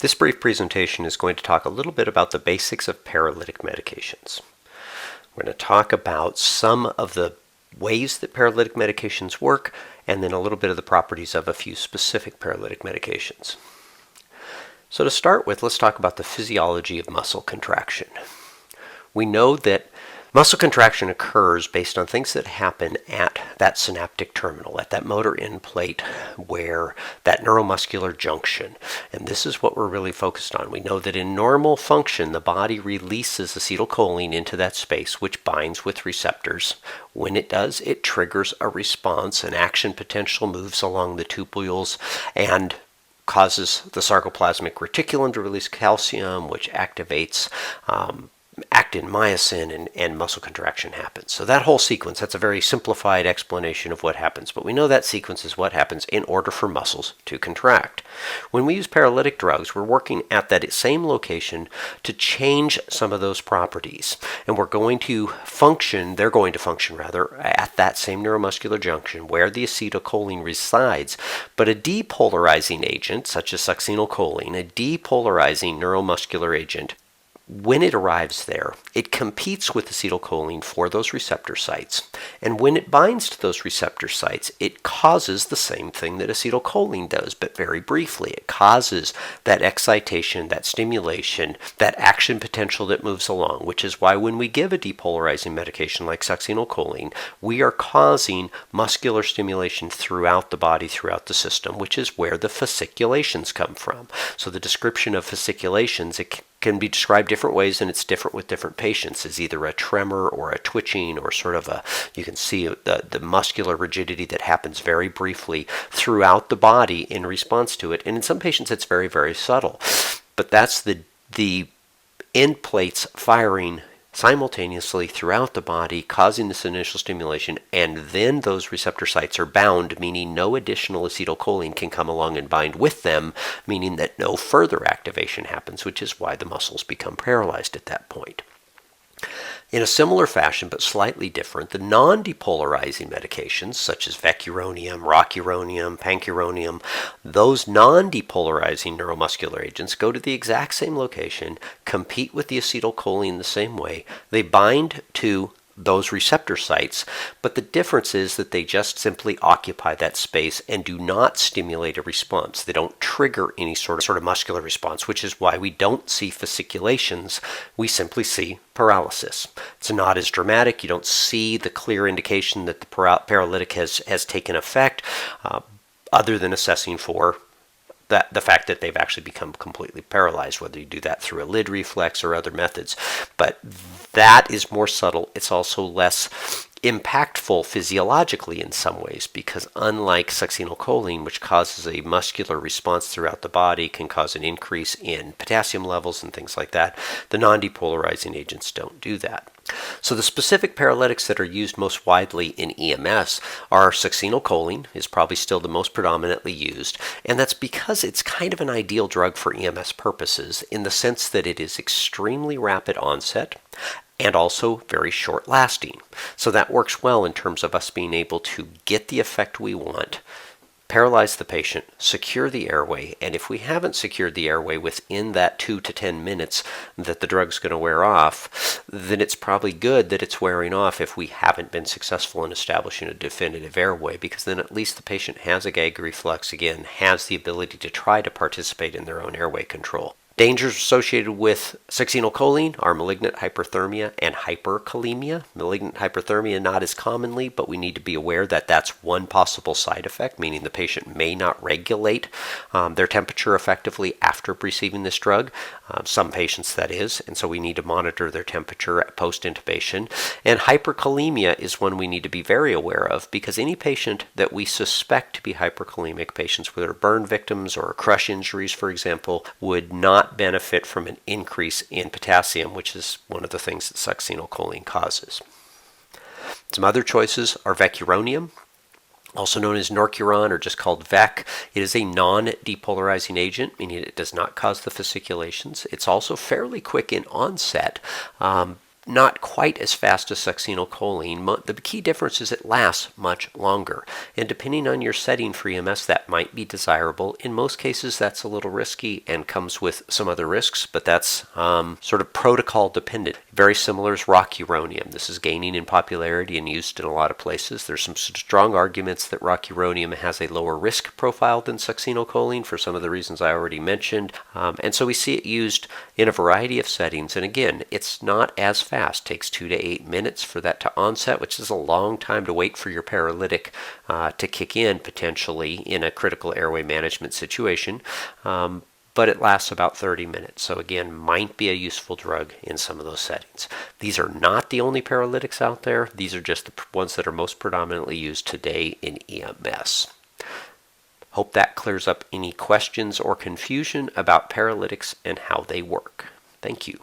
This brief presentation is going to talk a little bit about the basics of paralytic medications. We're going to talk about some of the ways that paralytic medications work, and then a little bit of the properties of a few specific paralytic medications. So to start with, let's talk about the physiology of muscle contraction. We know that muscle contraction occurs based on things that happen at that synaptic terminal, at that motor end plate, where that neuromuscular junction. And this is what we're really focused on. We know that in normal function, the body releases acetylcholine into that space, which binds with receptors. When it does, it triggers a response. An action potential moves along the tubules and causes the sarcoplasmic reticulum to release calcium, which activates actin, myosin, and muscle contraction happens. So that whole sequence, that's a very simplified explanation of what happens, but we know that sequence is what happens in order for muscles to contract. When we use paralytic drugs, we're working at that same location to change some of those properties, and they're going to function at that same neuromuscular junction where the acetylcholine resides, but a depolarizing agent, such as succinylcholine, a depolarizing neuromuscular agent, when it arrives there, it competes with acetylcholine for those receptor sites. And when it binds to those receptor sites, it causes the same thing that acetylcholine does, but very briefly. It causes that excitation, that stimulation, that action potential that moves along, which is why when we give a depolarizing medication like succinylcholine, we are causing muscular stimulation throughout the body, throughout the system, which is where the fasciculations come from. So the description of fasciculations, it can be described different ways, and it's different with different patients, as either a tremor or a twitching or sort of you can see the muscular rigidity that happens very briefly throughout the body in response to it. And in some patients, it's very, very subtle. But that's the end plates firing simultaneously throughout the body, causing this initial stimulation, and then those receptor sites are bound, meaning no additional acetylcholine can come along and bind with them, meaning that no further activation happens, which is why the muscles become paralyzed at that point. In a similar fashion, but slightly different, the non-depolarizing medications, such as Vaccuronium, Rocuronium, Pancuronium, those non-depolarizing neuromuscular agents go to the exact same location, compete with the acetylcholine the same way. They bind to those receptor sites, but the difference is that they just simply occupy that space and do not stimulate a response. They don't trigger any sort of muscular response, which is why we don't see fasciculations. We simply see paralysis. It's not as dramatic. You don't see the clear indication that the paralytic has taken effect, other than assessing for the fact that they've actually become completely paralyzed, whether you do that through a lid reflex or other methods. But that is more subtle. It's also less impactful physiologically in some ways, because unlike succinylcholine, which causes a muscular response throughout the body, can cause an increase in potassium levels and things like that, the non-depolarizing agents don't do that. So the specific paralytics that are used most widely in EMS are succinylcholine, is probably still the most predominantly used, and that's because it's kind of an ideal drug for EMS purposes in the sense that it is extremely rapid onset and also very short lasting. So that works well in terms of us being able to get the effect we want, paralyze the patient, secure the airway, and if we haven't secured the airway within that 2 to 10 minutes that the drug's going to wear off, then it's probably good that it's wearing off if we haven't been successful in establishing a definitive airway, because then at least the patient has a gag reflex, again, has the ability to try to participate in their own airway control. Dangers associated with succinylcholine are malignant hyperthermia and hyperkalemia. Malignant hyperthermia not as commonly, but we need to be aware that that's one possible side effect, meaning the patient may not regulate their temperature effectively after receiving this drug. Some patients, that is, and so we need to monitor their temperature post-intubation. And hyperkalemia is one we need to be very aware of, because any patient that we suspect to be hyperkalemic, patients that are burn victims or crush injuries, for example, would not benefit from an increase in potassium, which is one of the things that succinylcholine causes. Some other choices are Vaccuronium, also known as Norcuron or just called Vac. It is a non-depolarizing agent, meaning it does not cause the fasciculations. It's also fairly quick in onset. not quite as fast as succinylcholine. The key difference is it lasts much longer. And depending on your setting for EMS, that might be desirable. In most cases, that's a little risky and comes with some other risks, but that's sort of protocol dependent. Very similar is Vaccuronium. This is gaining in popularity and used in a lot of places. There's some strong arguments that Vaccuronium has a lower risk profile than succinylcholine for some of the reasons I already mentioned. And so we see it used in a variety of settings. And again, it's not as fast. Takes 2 to 8 minutes for that to onset, which is a long time to wait for your paralytic to kick in potentially in a critical airway management situation. But it lasts about 30 minutes. So again, might be a useful drug in some of those settings. These are not the only paralytics out there. These are just the ones that are most predominantly used today in EMS. Hope that clears up any questions or confusion about paralytics and how they work. Thank you.